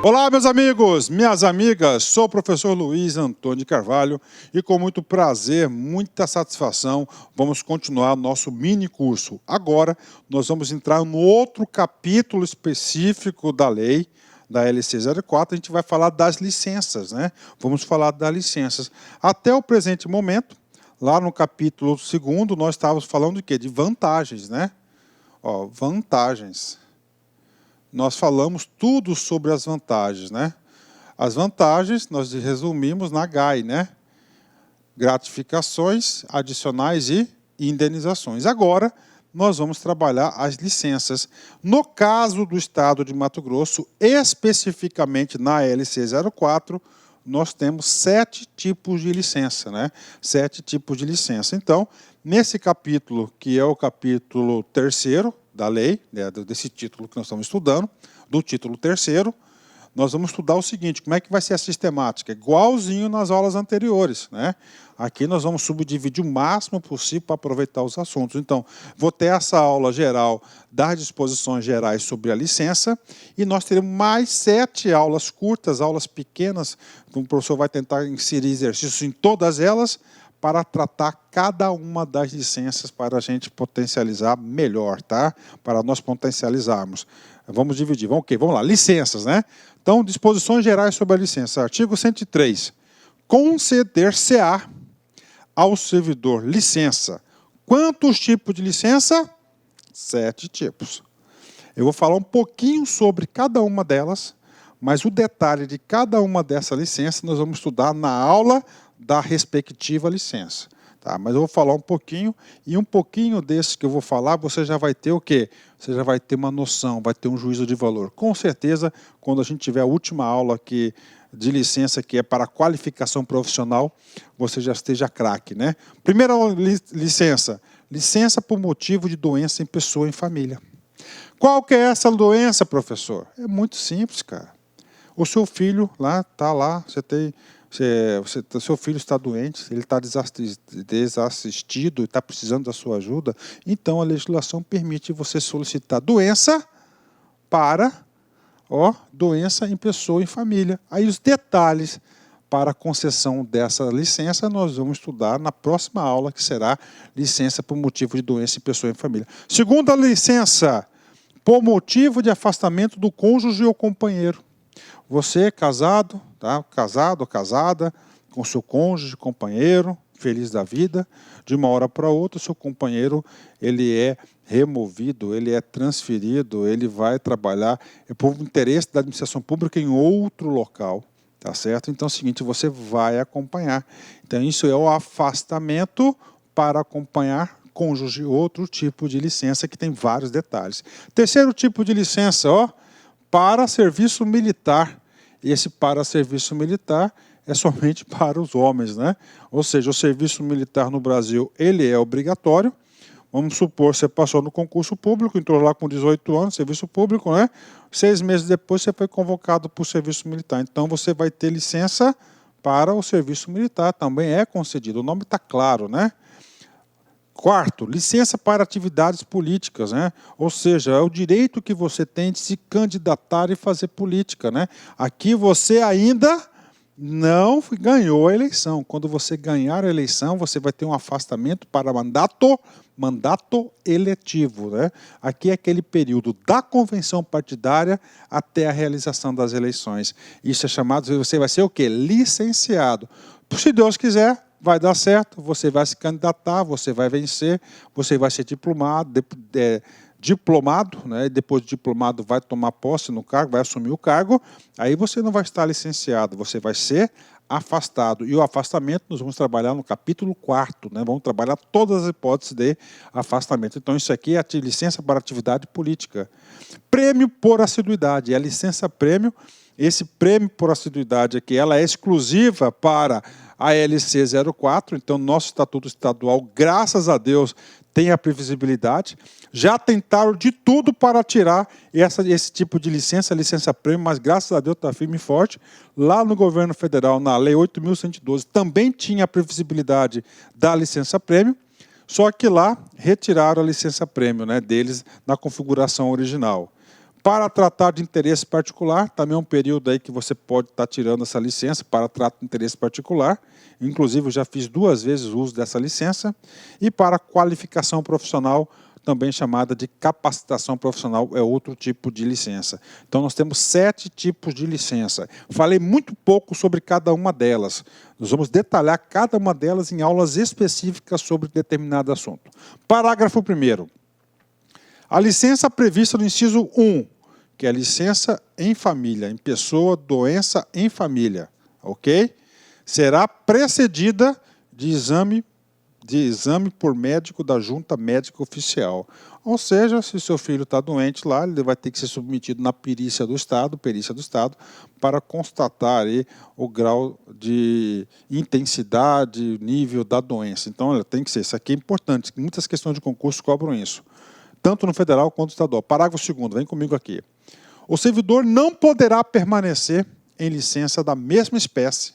Olá, meus amigos, minhas amigas, sou o professor Luiz Antônio de Carvalho e com muito prazer, muita satisfação, vamos continuar nosso mini curso. Agora, nós vamos entrar no outro capítulo específico da lei, da LC 04, a gente vai falar das licenças, né? Vamos falar das licenças. Até o presente momento, lá no capítulo 2º, nós estávamos falando de quê? De vantagens, né? Ó, vantagens. Nós falamos tudo sobre as vantagens, né? As vantagens nós resumimos na GAI, né? Gratificações, adicionais e indenizações. Agora, nós vamos trabalhar as licenças. No caso do Estado de Mato Grosso, especificamente na LC 04, nós temos 7 tipos de licença, né? 7 tipos de licença. Então, nesse capítulo, que é o capítulo 3º da lei, né, desse título que nós estamos estudando, do título 3º, nós vamos estudar o seguinte, como é que vai ser a sistemática? Igualzinho nas aulas anteriores, né? Aqui nós vamos subdividir o máximo possível para aproveitar os assuntos. Então, vou ter essa aula geral das disposições gerais sobre a licença e nós teremos mais 7 aulas curtas, aulas pequenas, então o professor vai tentar inserir exercícios em todas elas para tratar cada uma das licenças para a gente potencializar melhor, tá? Para nós potencializarmos. Vamos dividir. Vamos lá, licenças, né? Então, disposições gerais sobre a licença. Artigo 103. Conceder-se-á ao servidor licença. Quantos tipos de licença? 7 tipos. Eu vou falar um pouquinho sobre cada uma delas, mas o detalhe de cada uma dessas licenças nós vamos estudar na aula da respectiva licença. Tá? Mas eu vou falar um pouquinho, e um pouquinho desses que eu vou falar, você já vai ter o quê? Você já vai ter uma noção, vai ter um juízo de valor. Com certeza, quando a gente tiver a última aula aqui de licença, que é para qualificação profissional, você já esteja craque, né? Primeira licença, licença por motivo de doença em pessoa e em família. Qual que é essa doença, professor? É muito simples, cara. O seu filho está lá, seu filho está doente, ele está desassistido, está precisando da sua ajuda, então a legislação permite você solicitar doença para doença em pessoa e família. Aí os detalhes para a concessão dessa licença nós vamos estudar na próxima aula, que será licença por motivo de doença em pessoa e família. Segunda licença, por motivo de afastamento do cônjuge ou companheiro. Você é casado, tá? Casado ou casada, com seu cônjuge, companheiro, feliz da vida, de uma hora para outra, seu companheiro ele é removido, ele é transferido, ele vai trabalhar por interesse da administração pública em outro local, tá certo? Então é o seguinte, você vai acompanhar. Então isso é o afastamento para acompanhar cônjuge, outro tipo de licença que tem vários detalhes. Terceiro tipo de licença, para serviço militar. Esse para serviço militar é somente para os homens, né? Ou seja, o serviço militar no Brasil, ele é obrigatório. Vamos supor, você passou no concurso público, entrou lá com 18 anos, serviço público, né? 6 meses depois você foi convocado para o serviço militar. Então você vai ter licença para o serviço militar, também é concedido. O nome está claro, né? Quarto, licença para atividades políticas, né? Ou seja, é o direito que você tem de se candidatar e fazer política, né? Aqui você ainda não ganhou a eleição. Quando você ganhar a eleição, você vai ter um afastamento para mandato eletivo, né? Aqui é aquele período da convenção partidária até a realização das eleições. Isso é chamado, você vai ser o quê? Licenciado. Se Deus quiser, vai dar certo, você vai se candidatar, você vai vencer, você vai ser diplomado, né? Depois de diplomado vai tomar posse no cargo, vai assumir o cargo, aí você não vai estar licenciado, você vai ser afastado. E o afastamento nós vamos trabalhar no capítulo 4º, né? Vamos trabalhar todas as hipóteses de afastamento. Então isso aqui é a licença para atividade política. Prêmio por assiduidade, é a licença prêmio. Esse prêmio por assiduidade aqui, ela é exclusiva para a LC 04, então nosso estatuto estadual, graças a Deus, tem a previsibilidade. Já tentaram de tudo para tirar esse tipo de licença prêmio, mas graças a Deus está firme e forte. Lá no governo federal, na lei 8.112, também tinha a previsibilidade da licença prêmio, só que lá retiraram a licença prêmio, né, deles na configuração original. Para tratar de interesse particular, também é um período aí que você pode estar tirando essa licença para tratar de interesse particular. Inclusive, eu já fiz 2 vezes o uso dessa licença. E para qualificação profissional, também chamada de capacitação profissional, é outro tipo de licença. Então, nós temos 7 tipos de licença. Falei muito pouco sobre cada uma delas. Nós vamos detalhar cada uma delas em aulas específicas sobre determinado assunto. Parágrafo 1º. A licença prevista no inciso 1, que é a licença em família, em pessoa, doença em família, ok? Será precedida de exame por médico da junta médica oficial. Ou seja, se seu filho está doente lá, ele vai ter que ser submetido na perícia do Estado, para constatar aí o grau de intensidade, nível da doença. Então, ela tem que ser. Isso aqui é importante. Muitas questões de concurso cobram isso, tanto no federal quanto no estadual. Parágrafo 2º, vem comigo aqui. O servidor não poderá permanecer em licença da mesma espécie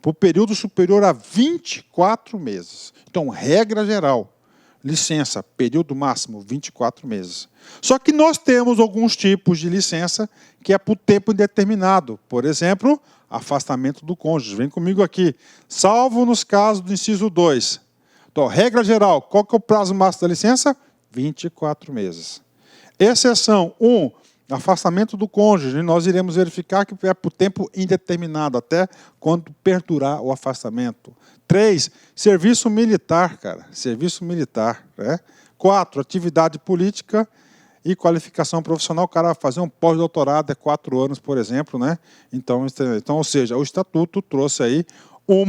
por período superior a 24 meses. Então, regra geral, licença, período máximo, 24 meses. Só que nós temos alguns tipos de licença que é por tempo indeterminado. Por exemplo, afastamento do cônjuge. Vem comigo aqui. Salvo nos casos do inciso 2. Então, regra geral, qual que é o prazo máximo da licença? 24 meses. Exceção 1, afastamento do cônjuge. Nós iremos verificar que é por tempo indeterminado, até quando perdurar o afastamento. 3, serviço militar, cara. Serviço militar. 4, atividade política e qualificação profissional. O cara vai fazer um pós-doutorado, 4 anos, por exemplo, né? Então, ou seja, o Estatuto trouxe aí 1,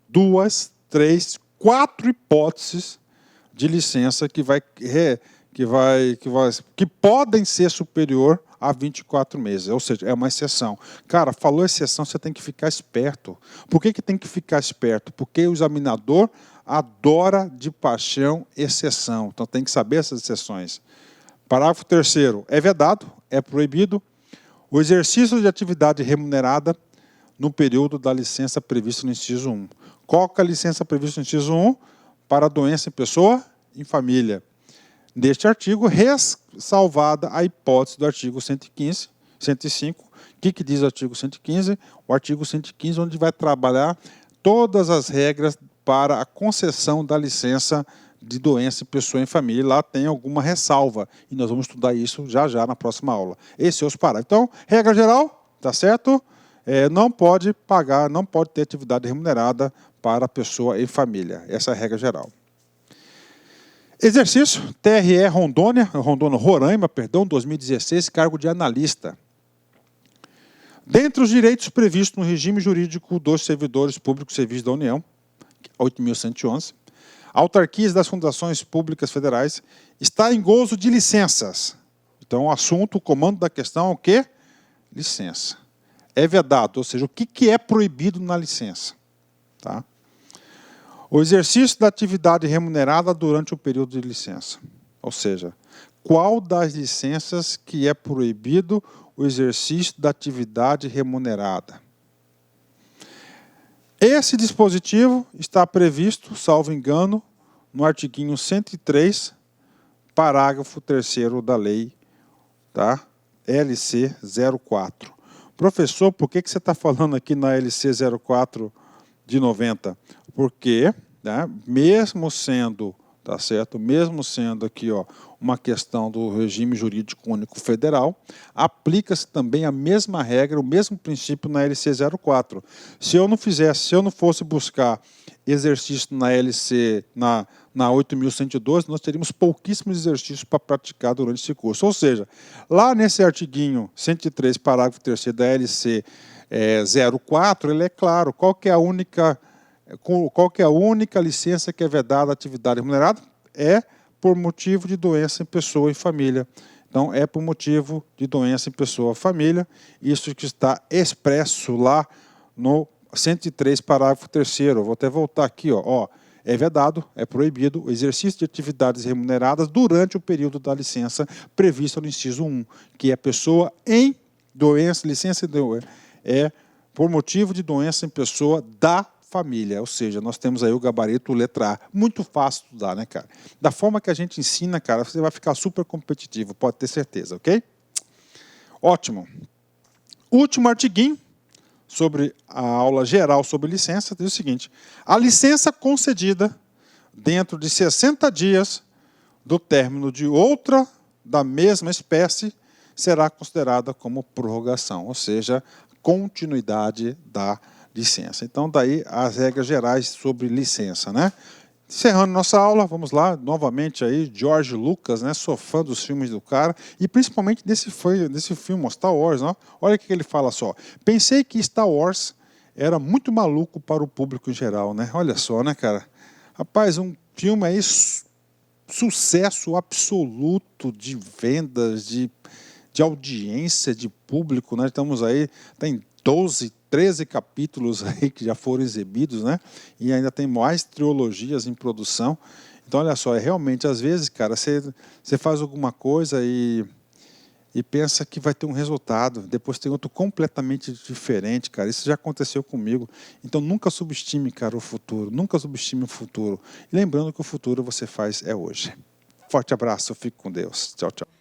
2, 3, 4 hipóteses de licença que podem ser superior a 24 meses, ou seja, é uma exceção. Cara, falou exceção, você tem que ficar esperto. Por que tem que ficar esperto? Porque o examinador adora de paixão exceção, então tem que saber essas exceções. Parágrafo 3º, é vedado, é proibido o exercício de atividade remunerada no período da licença prevista no inciso 1. Qual que é a licença prevista no inciso 1? Para doença em pessoa, em família. Neste artigo, ressalvada a hipótese do artigo 115, 105. O que diz o artigo 115? O artigo 115, onde vai trabalhar todas as regras para a concessão da licença de doença em pessoa em família. Lá tem alguma ressalva, e nós vamos estudar isso já na próxima aula. Esses são os parágrafos. Então, regra geral, tá certo? Não pode pagar, não pode ter atividade remunerada para a pessoa em família. Essa é a regra geral. Exercício, TRE Roraima, 2016, cargo de analista. Dentre os direitos previstos no regime jurídico dos servidores públicos e serviços da União, 8.111, autarquias das fundações públicas federais, está em gozo de licenças. Então, o assunto, o comando da questão é o quê? Licença. É vedado, ou seja, o que é proibido na licença? Tá? O exercício da atividade remunerada durante o período de licença. Ou seja, qual das licenças que é proibido o exercício da atividade remunerada? Esse dispositivo está previsto, salvo engano, no artiguinho 103, parágrafo 3º da lei, tá? LC 04. Professor, por que você está falando aqui na LC 04 de 90? Porque, né, mesmo sendo, tá certo? Mesmo sendo aqui, ó, uma questão do regime jurídico único federal, aplica-se também a mesma regra, o mesmo princípio na LC 04. Se eu não fosse buscar exercício na LC, na 8.112, nós teríamos pouquíssimos exercícios para praticar durante esse curso. Ou seja, lá nesse artiguinho 103, parágrafo 3º da LC 04, ele é claro, qual que é a única licença que é vedada à atividade remunerada? É por motivo de doença em pessoa e família. Então, é por motivo de doença em pessoa e família. Isso que está expresso lá no 103, parágrafo 3º. Vou até voltar aqui, ó. É vedado, é proibido o exercício de atividades remuneradas durante o período da licença prevista no inciso 1, que é pessoa em doença, licença é por motivo de doença em pessoa da família, ou seja, nós temos aí o gabarito letra A. Muito fácil de estudar, né, cara? Da forma que a gente ensina, cara, você vai ficar super competitivo, pode ter certeza, ok? Ótimo. Último artiguinho sobre a aula geral sobre licença, diz o seguinte: a licença concedida dentro de 60 dias do término de outra da mesma espécie será considerada como prorrogação, ou seja, continuidade da licença. Então, daí as regras gerais sobre licença, né? Encerrando nossa aula, vamos lá, novamente aí, George Lucas, né? Sou fã dos filmes do cara, e principalmente desse filme, Star Wars, ó. Olha o que ele fala só. Pensei que Star Wars era muito maluco para o público em geral, né? Olha só, né, cara? Rapaz, um filme aí, sucesso absoluto de vendas, de audiência, de público, né? Estamos aí, tem 12, 13 capítulos aí que já foram exibidos, né? E ainda tem mais trilogias em produção. Então, olha só, realmente, às vezes, cara, você faz alguma coisa e pensa que vai ter um resultado, depois tem outro completamente diferente, cara. Isso já aconteceu comigo. Então, nunca subestime, cara, o futuro. Nunca subestime o futuro. E lembrando que o futuro você faz é hoje. Forte abraço, fique com Deus. Tchau, tchau.